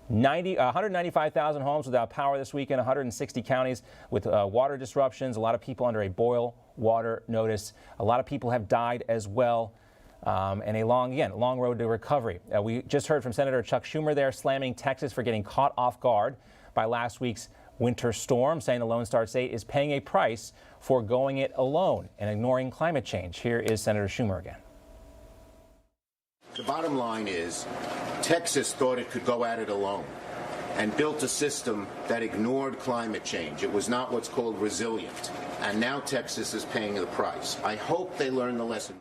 195,000 homes without power this weekend, 160 counties with water disruptions, a lot of people under a boil water notice. A lot of people have died as well. And a long road to recovery. We just heard from Senator Chuck Schumer there slamming Texas for getting caught off guard by last week's winter storm, saying the Lone Star State is paying a price for going it alone and ignoring climate change. Here is Senator Schumer again. The bottom line is Texas thought it could go at it alone and built a system that ignored climate change. It was not what's called resilient. And now Texas is paying the price. I hope they learn the lesson.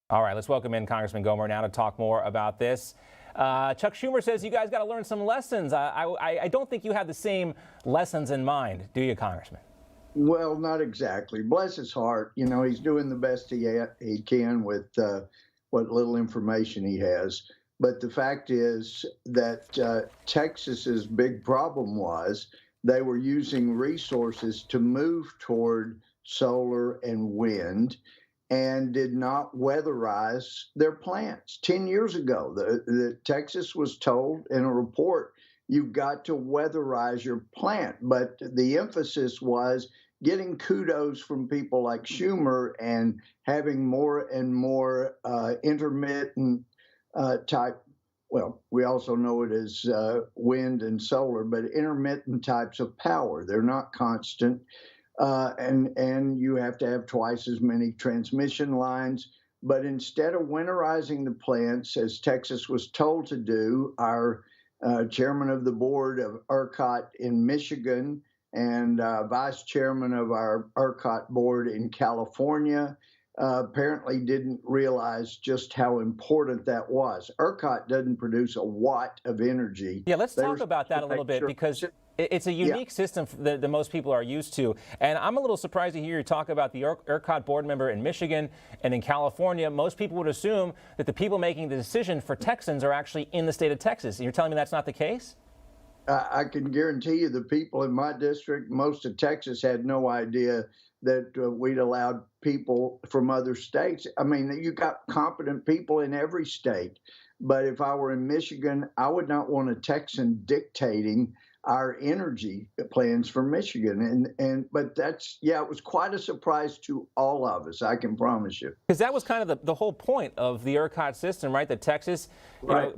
All right, let's welcome in Congressman Gohmert now to talk more about this. Chuck Schumer says you guys got to learn some lessons. I don't think you have the same lessons in mind, do you, Congressman? Well, not exactly. Bless his heart. You know, he's doing the best he can with what little information he has. But the fact is that Texas's big problem was they were using resources to move toward solar and wind and did not weatherize their plants. 10 years ago, the Texas was told in a report, you've got to weatherize your plant. But the emphasis was getting kudos from people like Schumer and having more and more intermittent type, well, we also know it as wind and solar, but intermittent types of power. They're not constant. And you have to have twice as many transmission lines. But instead of winterizing the plants, as Texas was told to do, our chairman of the board of ERCOT in Michigan and vice chairman of our ERCOT board in California apparently didn't realize just how important that was. ERCOT doesn't produce a watt of energy. Yeah, let's talk about that a little bit because it's a unique system that most people are used to. And I'm a little surprised to hear you talk about the ERCOT board member in Michigan and in California. Most people would assume that the people making the decision for Texans are actually in the state of Texas. And you're telling me that's not the case? I can guarantee you the people in my district, most of Texas, had no idea that we'd allowed people from other states. I mean, you got competent people in every state. But if I were in Michigan, I would not want a Texan dictating our energy plans for Michigan. But that's, yeah, it was quite a surprise to all of us, I can promise you. Because that was kind of the whole point of the ERCOT system, right? That Texas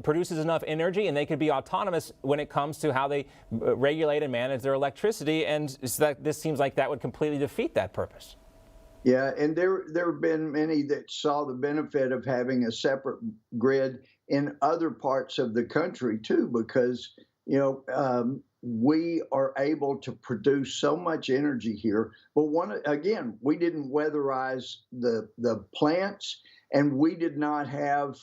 produces enough energy and they could be autonomous when it comes to how they regulate and manage their electricity. And so that, this seems like that would completely defeat that purpose. Yeah, and there have been many that saw the benefit of having a separate grid in other parts of the country, too, because, you know, we are able to produce so much energy here. But again, we didn't weatherize the plants, and we did not have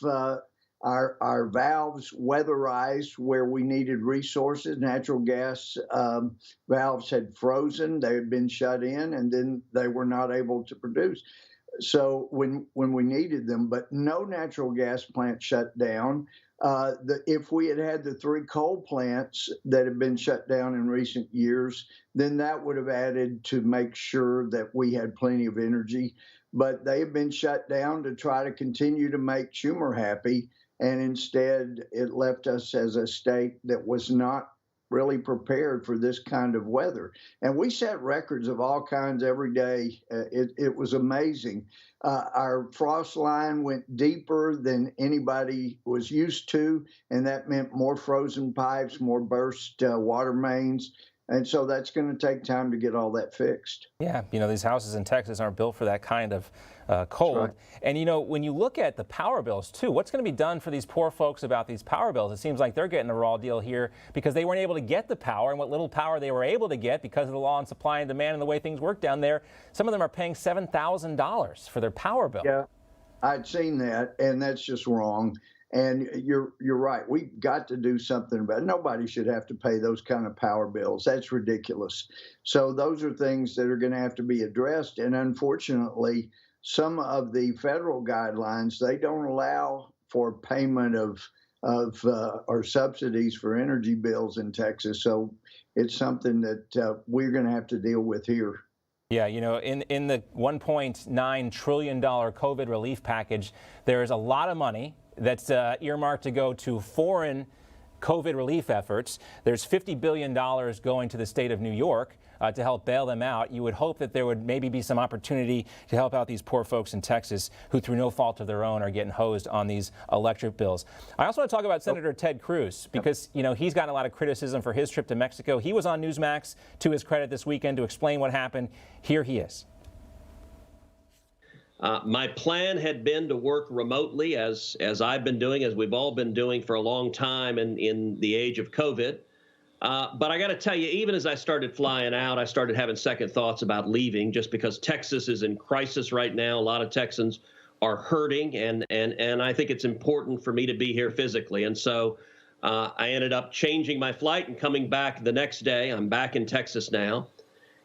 our valves weatherized where we needed resources. Natural gas valves had frozen, they had been shut in, and then they were not able to produce. So when we needed them, but no natural gas plant shut down. If we had had the 3 coal plants that have been shut down in recent years, then that would have added to make sure that we had plenty of energy. But they have been shut down to try to continue to make Schumer happy. And instead, it left us as a state that was not really prepared for this kind of weather. And we set records of all kinds every day. It was amazing. Our frost line went deeper than anybody was used to, and that meant more frozen pipes, more burst water mains. And so that's going to take time to get all that fixed. Yeah, you know, these houses in Texas aren't built for that kind of cold. Right. And, you know, when you look at the power bills, too, what's going to be done for these poor folks about these power bills? It seems like they're getting the raw deal here because they weren't able to get the power, and what little power they were able to get because of the law on supply and demand and the way things work down there, some of them are paying $7,000 for their power bill. Yeah, I'd seen that, and that's just wrong. And you're right. We've got to do something about it. Nobody should have to pay those kind of power bills. That's ridiculous. So those are things that are going to have to be addressed. And unfortunately, some of the federal guidelines, they don't allow for payment of or subsidies for energy bills in Texas. So it's something that we're going to have to deal with here. Yeah, you know, in the $1.9 trillion COVID relief package, there is a lot of money that's earmarked to go to foreign COVID relief efforts. There's $50 billion going to the state of New York to help bail them out. You would hope that there would maybe be some opportunity to help out these poor folks in Texas who, through no fault of their own, are getting hosed on these electric bills. I also want to talk about Senator Ted Cruz because, you know, he's gotten a lot of criticism for his trip to Mexico. He was on Newsmax, to his credit, this weekend to explain what happened. Here he is. My plan had been to work remotely, as I've been doing, as we've all been doing for a long time in the age of COVID. But I got to tell you, even as I started flying out, I started having second thoughts about leaving, just because Texas is in crisis right now. A lot of Texans are hurting, and I think it's important for me to be here physically. And so I ended up changing my flight and coming back the next day. I'm back in Texas now,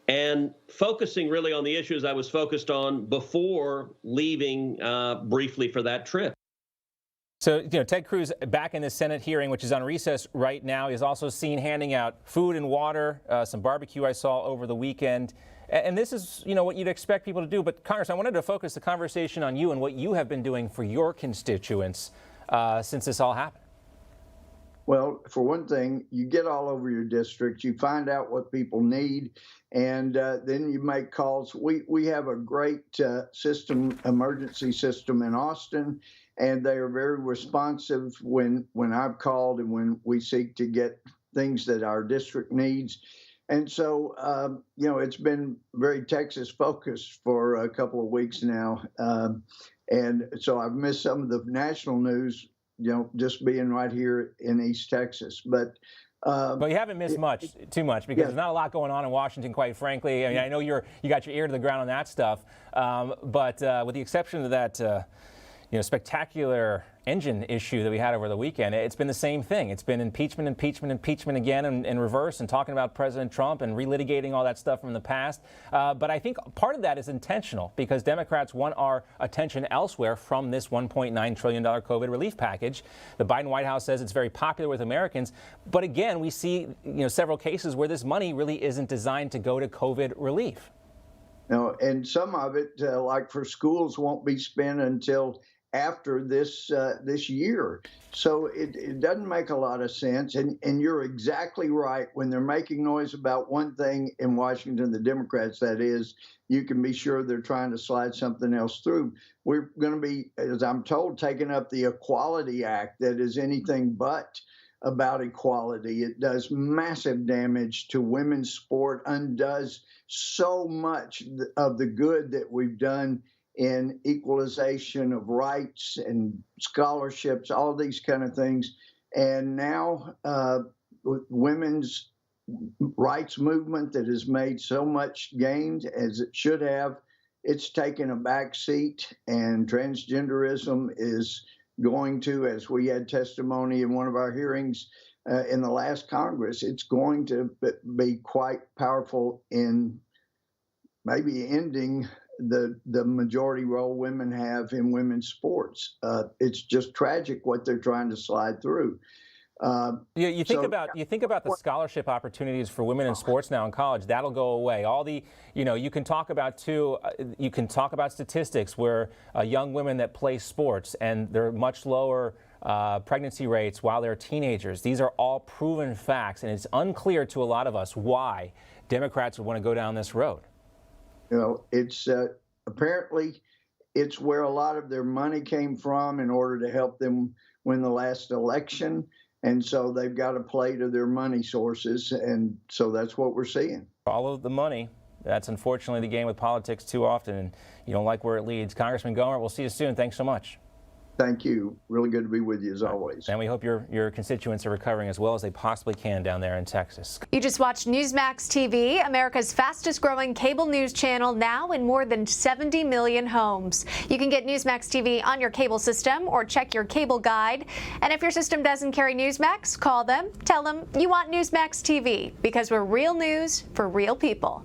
and focusing really on the issues I was focused on before leaving briefly for that trip. So, you know, Ted Cruz back in the Senate hearing, which is on recess right now, is also seen handing out food and water, some barbecue I saw over the weekend. And this is, you know, what you'd expect people to do. But Congress, I wanted to focus the conversation on you and what you have been doing for your constituents since this all happened. Well, for one thing, you get all over your district, you find out what people need, and then you make calls. We have a great emergency system in Austin, and they are very responsive when I've called and when we seek to get things that our district needs. And so, you know, it's been very Texas focused for a couple of weeks now. And so I've missed some of the national news, you know, just being right here in East Texas. But you haven't missed too much, because there's not a lot going on in Washington, quite frankly. I mean, I know you got your ear to the ground on that stuff, but with the exception of that, you know, spectacular engine issue that we had over the weekend, it's been the same thing. It's been impeachment, impeachment, impeachment again in reverse, and talking about President Trump and relitigating all that stuff from the past. But I think part of that is intentional, because Democrats want our attention elsewhere from this $1.9 trillion COVID relief package. The Biden White House says it's very popular with Americans. But again, we see, you know, several cases where this money really isn't designed to go to COVID relief. No, and some of it, like for schools, won't be spent until after this year. So it doesn't make a lot of sense. And you're exactly right. When they're making noise about one thing in Washington, the Democrats, that is, you can be sure they're trying to slide something else through. We're going to be, as I'm told, taking up the Equality Act that is anything but about equality. It does massive damage to women's sport, undoes so much of the good that we've done in equalization of rights and scholarships, all these kind of things. And now women's rights movement that has made so much gains, as it should have, it's taken a back seat, and transgenderism is going to, as we had testimony in one of our hearings in the last Congress, it's going to be quite powerful in maybe ending the majority role women have in women's sports. It's just tragic what they're trying to slide through. You think about the scholarship opportunities for women in sports now in college. That'll go away. All the, you know, you can talk about statistics where young women that play sports, and they're much lower pregnancy rates while they're teenagers. These are all proven facts, and it's unclear to a lot of us why Democrats would want to go down this road. You know, it's apparently it's where a lot of their money came from in order to help them win the last election. And so they've got to play to their money sources. And so that's what we're seeing. Follow the money. That's unfortunately the game with politics too often. And you don't like where it leads. Congressman Gohmert, we'll see you soon. Thanks so much. Thank you. Really good to be with you as always. And we hope your constituents are recovering as well as they possibly can down there in Texas. You just watched Newsmax TV, America's fastest growing cable news channel, now in more than 70 million homes. You can get Newsmax TV on your cable system or check your cable guide. And if your system doesn't carry Newsmax, call them, tell them you want Newsmax TV, because we're real news for real people.